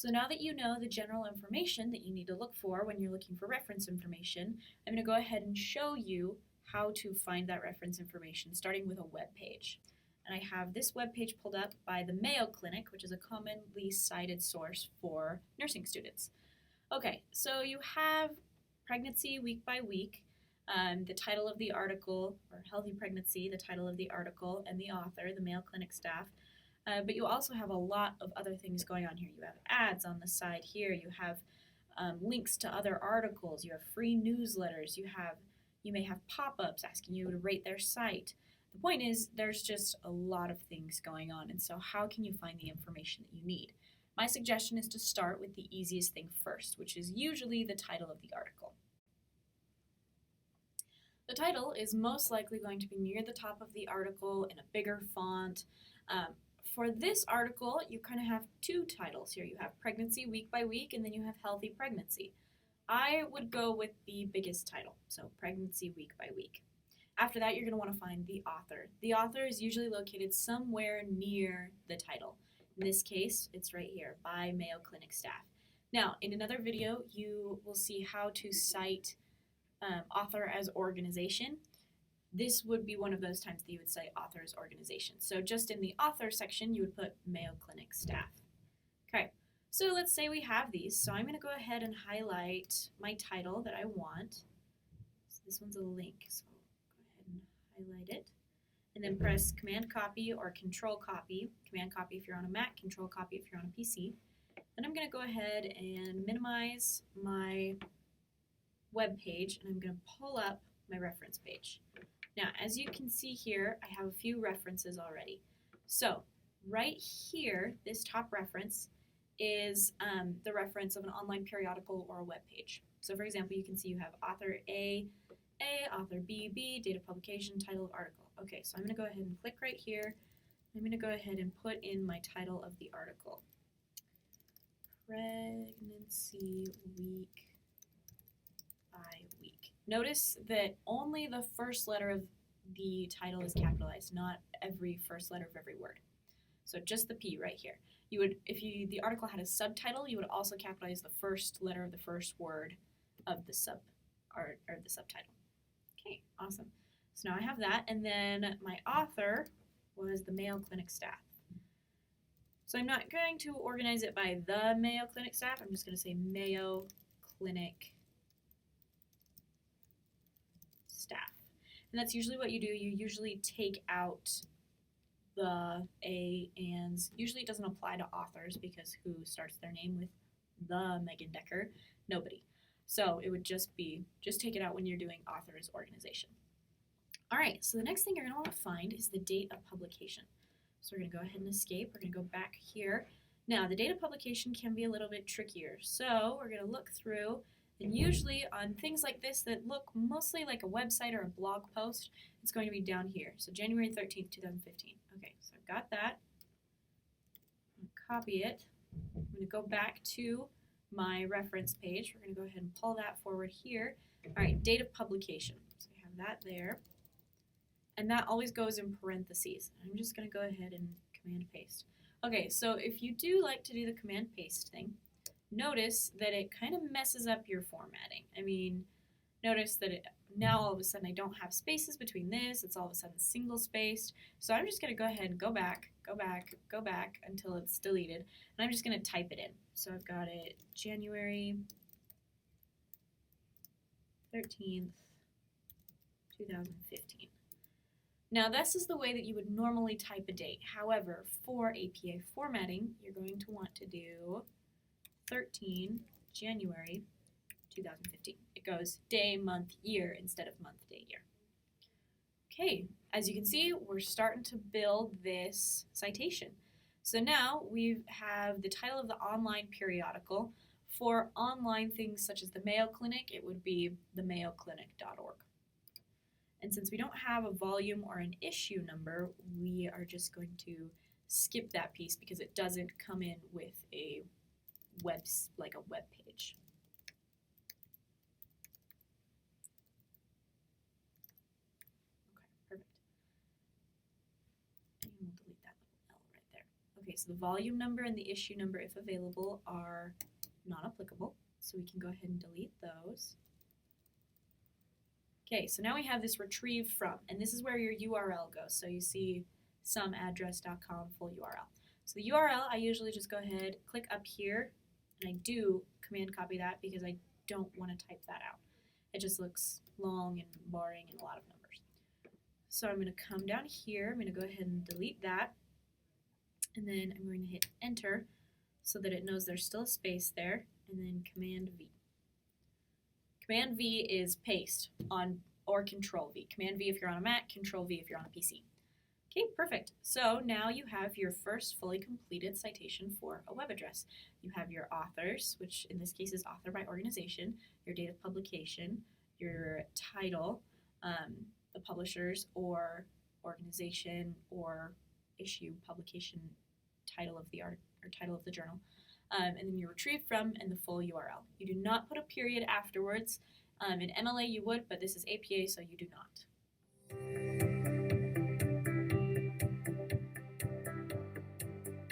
So now that you know the general information that you need to look for when you're looking for reference information, I'm going to go ahead and show you how to find that reference information, starting with a web page. And I have this web page pulled up by the Mayo Clinic, which is a commonly cited source for nursing students. Okay, so you have pregnancy week by week, the title of the article, or healthy pregnancy, the title of the article, and the author, the Mayo Clinic staff. But you also have a lot of other things going on here. You have ads on the side here. You have links to other articles. You have free newsletters. You may have pop-ups asking you to rate their site. The point is, there's just a lot of things going on. And so how can you find the information that you need? My suggestion is to start with the easiest thing first, which is usually the title of the article. The title is most likely going to be near the top of the article in a bigger font. For this article, you kind of have two titles here. You have pregnancy week by week, and then you have healthy pregnancy. I would go with the biggest title, so pregnancy week by week. After that, you're going to want to find the author. The author is usually located somewhere near the title. In this case, it's right here, by Mayo Clinic staff. Now, in another video, you will see how to cite author as organization. This would be one of those times that you would cite author as organization. So just in the author section, you would put Mayo Clinic staff. Okay, so let's say we have these. So I'm going to go ahead and highlight my title that I want. So this one's a link, so go ahead and highlight it. And then press Command Copy or Control Copy. Command Copy if you're on a Mac, Control Copy if you're on a PC. Then I'm going to go ahead and minimize my web page, and I'm going to pull up my reference page. Now, as you can see here, I have a few references already. So right here, this top reference is the reference of an online periodical or a web page. So for example, you can see you have author A, author B, date of publication, title of article. Okay, so I'm going to go ahead and click right here. I'm going to go ahead and put in my title of the article. Pregnancy week by week. Notice that only the first letter of the title is capitalized, not every first letter of every word. So just the P right here. You would, if the article had a subtitle, you would also capitalize the first letter of the first word of the the subtitle. Okay, awesome. So now I have that, and then my author was the Mayo Clinic staff. So I'm not going to organize it by the Mayo Clinic staff. I'm just going to say Mayo Clinic staff. And that's usually what you do. You usually take out the A, ands. Usually it doesn't apply to authors because who starts their name with the Megan Decker? Nobody. So it would just take it out when you're doing author as organization. All right, so the next thing you're going to want to find is the date of publication. So we're going to go ahead and escape. We're going to go back here. Now, the date of publication can be a little bit trickier. So we're going to look through, and usually on things like this that look mostly like a website or a blog post, it's going to be down here. So January 13th, 2015. Okay, so I've got that. I'm going to copy it. I'm going to go back to my reference page. We're going to go ahead and pull that forward here. All right, date of publication. So I have that there. And that always goes in parentheses. I'm just going to go ahead and command paste. Okay, so if you do like to do the command paste thing, notice that it kind of messes up your formatting. I mean, notice that now all of a sudden I don't have spaces between this. It's all of a sudden single spaced. So I'm just going to go ahead and go back until it's deleted. And I'm just going to type it in. So I've got it January 13th, 2015. Now, this is the way that you would normally type a date. However, for APA formatting, you're going to want to do 13 January 2015. It goes day, month, year instead of month, day, year. Okay, as you can see, we're starting to build this citation. So now we have the title of the online periodical. For online things such as the Mayo Clinic, it would be themayoclinic.org. And since we don't have a volume or an issue number, we are just going to skip that piece because it doesn't come in with a web page. Okay, perfect. And we'll delete that little L right there. Okay, Okay, so the volume number and the issue number, if available, are not applicable. So we can go ahead and delete those. Okay, so now we have this retrieve from, and this is where your URL goes. So you see someaddress.com full URL. So the URL, I usually just go ahead, click up here, and I do command copy that because I don't want to type that out. It just looks long and boring and a lot of numbers. So I'm going to come down here, I'm going to go ahead and delete that, and then I'm going to hit enter so that it knows there's still a space there, and then command V. Command V is paste on or Control V. Command V if you're on a Mac, Control V if you're on a PC. Okay, perfect. So now you have your first fully completed citation for a web address. You have your authors, which in this case is author by organization, your date of publication, your title, the publishers or organization or issue, publication, title of the art or title of the journal. And then you retrieve from and the full URL. You do not put a period afterwards. In MLA you would, but this is APA, so you do not.